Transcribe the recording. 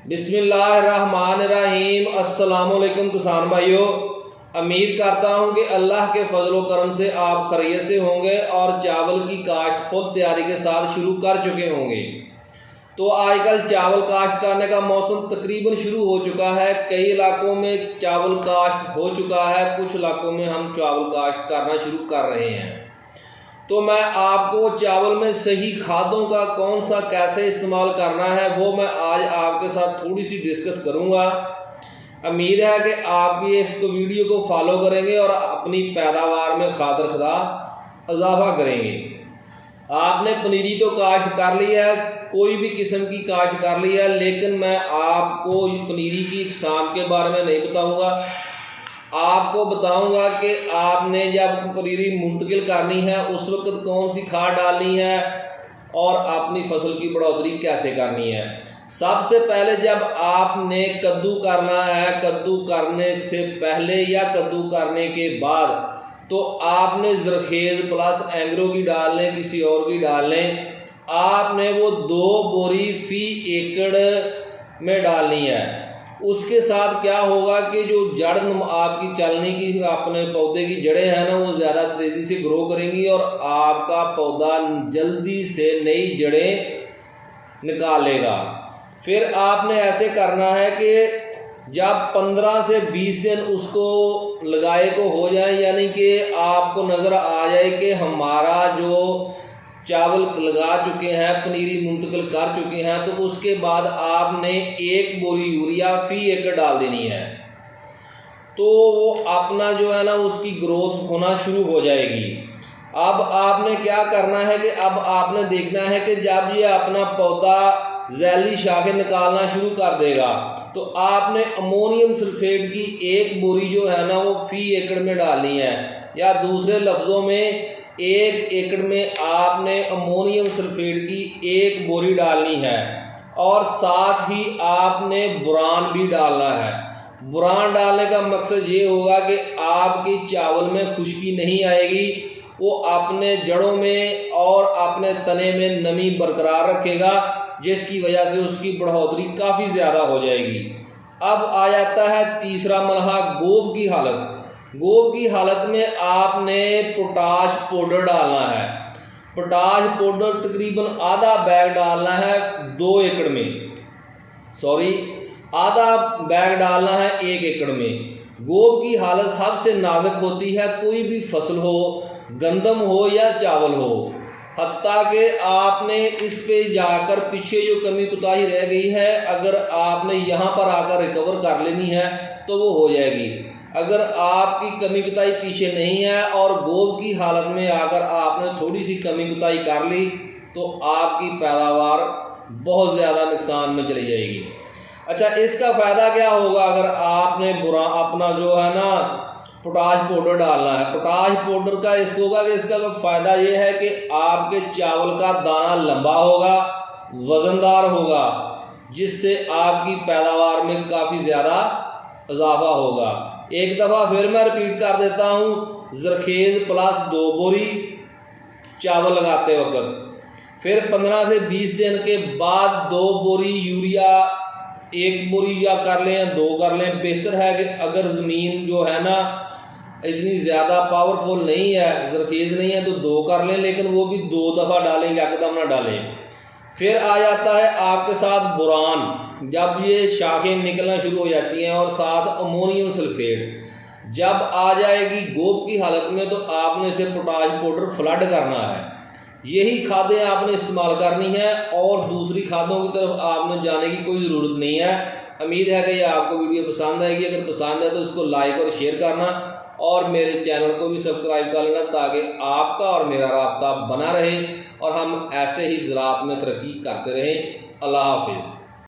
बिस्मिल्लाहिर्रहमानिर्रहीम। अस्सलामुअलैकुम किसान भाइयों, उम्मीद करता हूँ कि अल्लाह के फजल करम से आप खैरियत से होंगे और चावल की काश्त फुल तैयारी के साथ शुरू कर चुके होंगे। तो आजकल चावल काश्त करने का मौसम तकरीबन शुरू हो चुका है। कई इलाकों में चावल काश्त हो चुका है, कुछ इलाकों में हम चावल काश्त करना शुरू कर रहे हैं। तो मैं आपको चावल में सही खादों का कौन सा कैसे इस्तेमाल करना है वो मैं आज आपके साथ थोड़ी सी डिस्कस करूंगा। उम्मीद है कि आप ये इसको वीडियो को फॉलो करेंगे और अपनी पैदावार में खातर खुदा इजाफा करेंगे। आपने पनीरी तो काश्त कर ली है, कोई भी किस्म की काश्त कर ली है, लेकिन मैं आपको पनीरी की इकसाम के बारे में नहीं बताऊंगा। आपको बताऊंगा कि आपने जब पनीरी मुंतकिल करनी है उस वक्त कौन सी खाद डालनी है और अपनी फसल की बढ़ोतरी कैसे करनी है। सबसे पहले जब आपने कद्दू करना है, कद्दू करने से पहले या कद्दू करने के बाद, तो आपने ज़रखेज़ प्लस एंग्रो की डाल लें, किसी और की डाल लें। आपने वो 2 बोरी फी एकड़ में डालनी है। उसके साथ क्या होगा कि जो जड़ आपकी चलने की अपने पौधे की जड़ें हैं ना, वो ज़्यादा तेज़ी से ग्रो करेंगी और आपका पौधा जल्दी से नई जड़ें निकालेगा। फिर आपने ऐसे करना है कि जब 15 से 20 दिन उसको लगाए को हो जाए, यानी कि आपको नज़र आ जाए कि हमारा जो चावल लगा चुके हैं, पनीरी मुंतकिल कर चुके हैं, तो उसके बाद आपने 1 बोरी यूरिया फी एकड़ डाल देनी है। तो वो अपना जो है ना उसकी ग्रोथ होना शुरू हो जाएगी। अब आपने क्या करना है कि अब आपने देखना है कि जब ये अपना पौधा जैली शाखें निकालना शुरू कर देगा तो आपने अमोनियम सल्फेट की 1 बोरी जो है ना वो फी एकड़ में डालनी है, या दूसरे लफ्ज़ों में 1 एकड़ में आपने अमोनियम सल्फेट की 1 बोरी डालनी है। और साथ ही आपने बुरान भी डालना है। बुरान डालने का मकसद ये होगा कि आपकी चावल में खुश्की नहीं आएगी, वो अपने जड़ों में और अपने तने में नमी बरकरार रखेगा, जिसकी वजह से उसकी बढ़ोतरी काफ़ी ज़्यादा हो जाएगी। अब आ जाता है तीसरा मरहला, गोब की हालत। गोब की हालत में आपने पोटाश पाउडर डालना है। पोटाश पाउडर तकरीबन आधा बैग डालना है 2 एकड़ में, आधा बैग डालना है 1 एकड़ में। गोब की हालत सबसे नाजुक होती है, कोई भी फसल हो, गंदम हो या चावल हो। हत्ता कि आपने इस पे जाकर पीछे जो कमी कुताही रह गई है, अगर आपने यहाँ पर आकर रिकवर कर लेनी है तो वो हो जाएगी। अगर आपकी कमी कुताही पीछे नहीं है और गोब की हालत में आकर आपने थोड़ी सी कमी कुताही कर ली तो आपकी पैदावार बहुत ज़्यादा नुकसान में चली जाएगी। अच्छा, इसका फ़ायदा क्या होगा अगर आपने अपना जो है ना पोटाश पाउडर डालना है। पोटाश पाउडर का इसको होगा कि इसका फ़ायदा ये है कि आपके चावल का दाना लंबा होगा, वज़नदार होगा, जिससे आपकी पैदावार में काफ़ी ज़्यादा इजाफा होगा। एक दफ़ा फिर मैं रिपीट कर देता हूँ, ज़रखेज़ प्लस 2 बोरी चावल लगाते वक्त, फिर 15 से 20 दिन के बाद 2 बोरी यूरिया, 1 बोरी या कर लें या 2 कर लें। बेहतर है कि अगर ज़मीन जो है ना इतनी ज़्यादा पावरफुल नहीं है, ज़रखेज़ नहीं है, तो 2 कर लें, लेकिन वो भी 2 दफ़ा डालें, एकदम ना डालें। फिर आ जाता है आपके साथ बुरान। जब ये शाखें निकलना शुरू हो जाती हैं और साथ अमोनियम सल्फेट जब आ जाएगी गोब की हालत में, तो आपने इसे पोटाश पाउडर फ्लड करना है। यही खादें आपने इस्तेमाल करनी है और दूसरी खादों की तरफ आपने जाने की कोई ज़रूरत नहीं है। उम्मीद है कि ये आपको वीडियो पसंद आएगी। अगर पसंद है तो इसको लाइक और शेयर करना और मेरे चैनल को भी सब्सक्राइब कर लेना, ताकि आपका और मेरा राब्ता बना रहे और हम ऐसे ही ज़राअत में तरक्की करते रहें। अल्लाह हाफिज़।